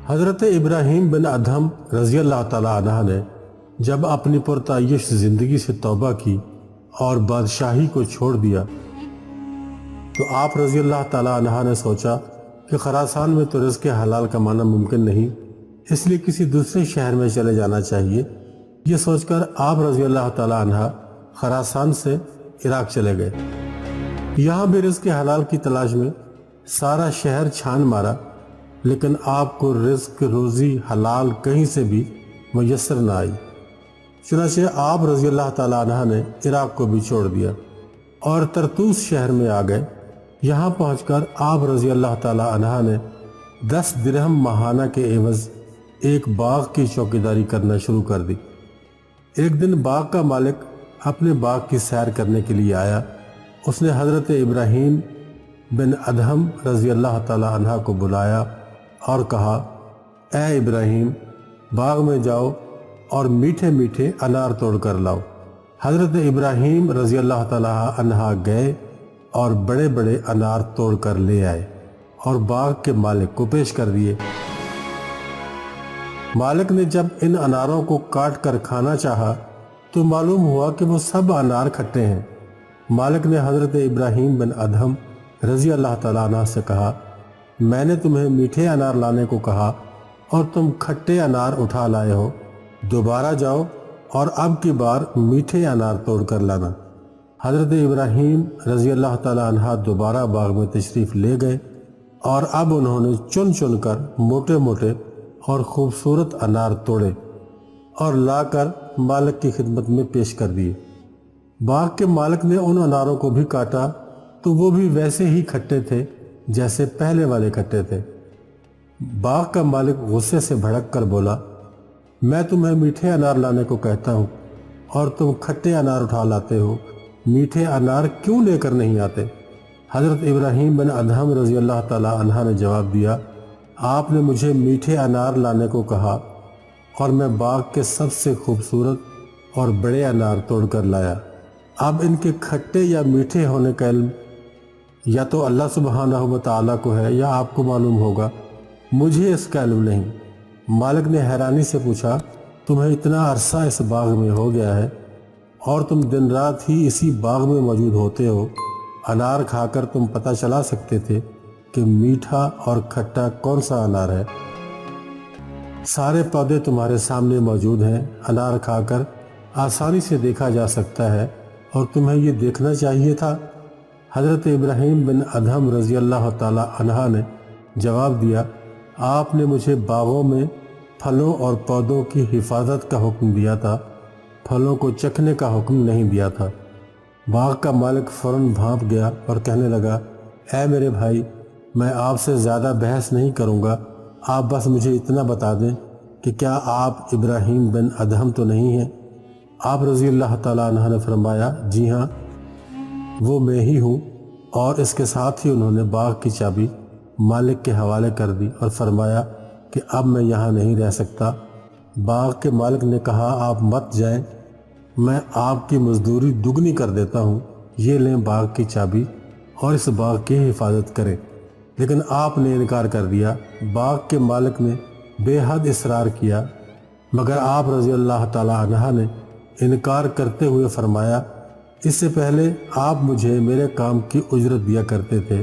حضرت ابراہیم بن ادہم رضی اللہ تعالیٰ عنہ نے جب اپنی پرتعیش زندگی سے توبہ کی اور بادشاہی کو چھوڑ دیا تو آپ رضی اللہ تعالیٰ عنہ نے سوچا کہ خراسان میں تو رزق حلال کمانا ممکن نہیں، اس لیے کسی دوسرے شہر میں چلے جانا چاہیے۔ یہ سوچ کر آپ رضی اللہ تعالیٰ عنہ خراسان سے عراق چلے گئے۔ یہاں بھی رزق حلال کی تلاش میں سارا شہر چھان مارا، لیکن آپ کو رزق روزی حلال کہیں سے بھی میسر نہ آئی۔ چنانچہ آپ رضی اللہ تعالیٰ عنہ نے عراق کو بھی چھوڑ دیا اور طرطوس شہر میں آ گئے۔ یہاں پہنچ کر آپ رضی اللہ تعالیٰ عنہ نے 10 درہم ماہانہ کے عوض ایک باغ کی چوکیداری کرنا شروع کر دی۔ ایک دن باغ کا مالک اپنے باغ کی سیر کرنے کے لیے آیا۔ اس نے حضرت ابراہیم بن ادہم رضی اللہ تعالیٰ عنہ کو بلایا اور کہا، اے ابراہیم، باغ میں جاؤ اور میٹھے میٹھے انار توڑ کر لاؤ۔ حضرت ابراہیم رضی اللہ تعالیٰ عنہ گئے اور بڑے بڑے انار توڑ کر لے آئے اور باغ کے مالک کو پیش کر دیے۔ مالک نے جب ان اناروں کو کاٹ کر کھانا چاہا تو معلوم ہوا کہ وہ سب انار کھٹے ہیں۔ مالک نے حضرت ابراہیم بن ادہم رضی اللہ تعالیٰ عنہ سے کہا، میں نے تمہیں میٹھے انار لانے کو کہا اور تم کھٹے انار اٹھا لائے ہو، دوبارہ جاؤ اور اب کی بار میٹھے انار توڑ کر لانا۔ حضرت ابراہیم رضی اللہ تعالیٰ عنہ دوبارہ باغ میں تشریف لے گئے اور اب انہوں نے چن چن کر موٹے موٹے اور خوبصورت انار توڑے اور لا کر مالک کی خدمت میں پیش کر دیے۔ باغ کے مالک نے ان اناروں کو بھی کاٹا تو وہ بھی ویسے ہی کھٹے تھے جیسے پہلے والے کھٹے تھے۔ باغ کا مالک غصے سے بھڑک کر بولا، میں تمہیں میٹھے انار لانے کو کہتا ہوں اور تم کھٹے انار اٹھا لاتے ہو، میٹھے انار کیوں لے کر نہیں آتے؟ حضرت ابراہیم بن ادہم رضی اللہ تعالیٰ عنہ نے جواب دیا، آپ نے مجھے میٹھے انار لانے کو کہا اور میں باغ کے سب سے خوبصورت اور بڑے انار توڑ کر لایا۔ اب ان کے کھٹے یا میٹھے ہونے کا علم یا تو اللہ سبحانہ و تعالیٰ کو ہے یا آپ کو معلوم ہوگا، مجھے اس کا علم نہیں۔ مالک نے حیرانی سے پوچھا، تمہیں اتنا عرصہ اس باغ میں ہو گیا ہے اور تم دن رات ہی اسی باغ میں موجود ہوتے ہو، انار کھا کر تم پتہ چلا سکتے تھے کہ میٹھا اور کھٹا کون سا انار ہے؟ سارے پودے تمہارے سامنے موجود ہیں، انار کھا کر آسانی سے دیکھا جا سکتا ہے اور تمہیں یہ دیکھنا چاہیے تھا۔ حضرت ابراہیم بن ادہم رضی اللہ تعالیٰ عنہ نے جواب دیا، آپ نے مجھے باغوں میں پھلوں اور پودوں کی حفاظت کا حکم دیا تھا، پھلوں کو چکھنے کا حکم نہیں دیا تھا۔ باغ کا مالک فوراً بھانپ گیا اور کہنے لگا، اے میرے بھائی، میں آپ سے زیادہ بحث نہیں کروں گا، آپ بس مجھے اتنا بتا دیں کہ کیا آپ ابراہیم بن ادہم تو نہیں ہیں؟ آپ رضی اللہ تعالیٰ عنہ نے فرمایا، جی ہاں، وہ میں ہی ہوں۔ اور اس کے ساتھ ہی انہوں نے باغ کی چابی مالک کے حوالے کر دی اور فرمایا کہ اب میں یہاں نہیں رہ سکتا۔ باغ کے مالک نے کہا، آپ مت جائیں، میں آپ کی مزدوری دگنی کر دیتا ہوں، یہ لیں باغ کی چابی اور اس باغ کی حفاظت کریں۔ لیکن آپ نے انکار کر دیا۔ باغ کے مالک نے بے حد اصرار کیا، مگر آپ رضی اللہ تعالیٰ عنہ نے انکار کرتے ہوئے فرمایا، اس سے پہلے آپ مجھے میرے کام کی اجرت دیا کرتے تھے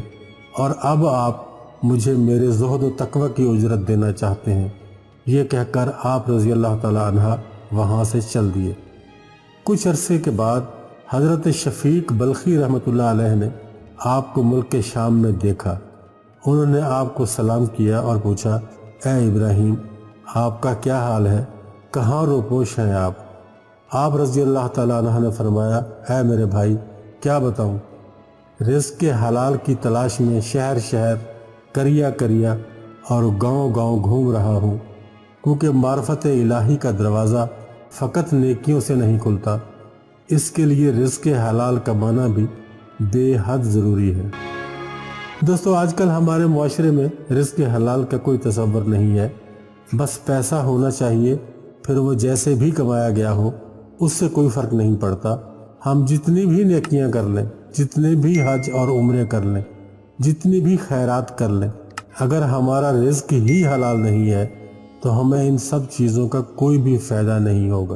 اور اب آپ مجھے میرے زہد و تقوی کی اجرت دینا چاہتے ہیں۔ یہ کہہ کر آپ رضی اللہ تعالیٰ عنہ وہاں سے چل دیے۔ کچھ عرصے کے بعد حضرت شفیق بلخی رحمۃ اللہ علیہ نے آپ کو ملک شام میں دیکھا۔ انہوں نے آپ کو سلام کیا اور پوچھا، اے ابراہیم، آپ کا کیا حال ہے؟ کہاں روپوش ہیں آپ؟ آپ رضی اللہ تعالیٰ عنہ نے فرمایا، اے میرے بھائی، کیا بتاؤں، رزق کے حلال کی تلاش میں شہر شہر، کریا کریا اور گاؤں گاؤں گھوم رہا ہوں، کیونکہ معرفت الہی کا دروازہ فقط نیکیوں سے نہیں کھلتا، اس کے لیے رزق حلال کمانا بھی بے حد ضروری ہے۔ دوستو، آج کل ہمارے معاشرے میں رزق حلال کا کوئی تصور نہیں ہے، بس پیسہ ہونا چاہیے پھر وہ جیسے بھی کمایا گیا ہو اس سے کوئی فرق نہیں پڑتا۔ ہم جتنی بھی نیکیاں کر لیں، جتنے بھی حج اور عمرے کر لیں، جتنی بھی خیرات کر لیں، اگر ہمارا رزق ہی حلال نہیں ہے تو ہمیں ان سب چیزوں کا کوئی بھی فائدہ نہیں ہوگا۔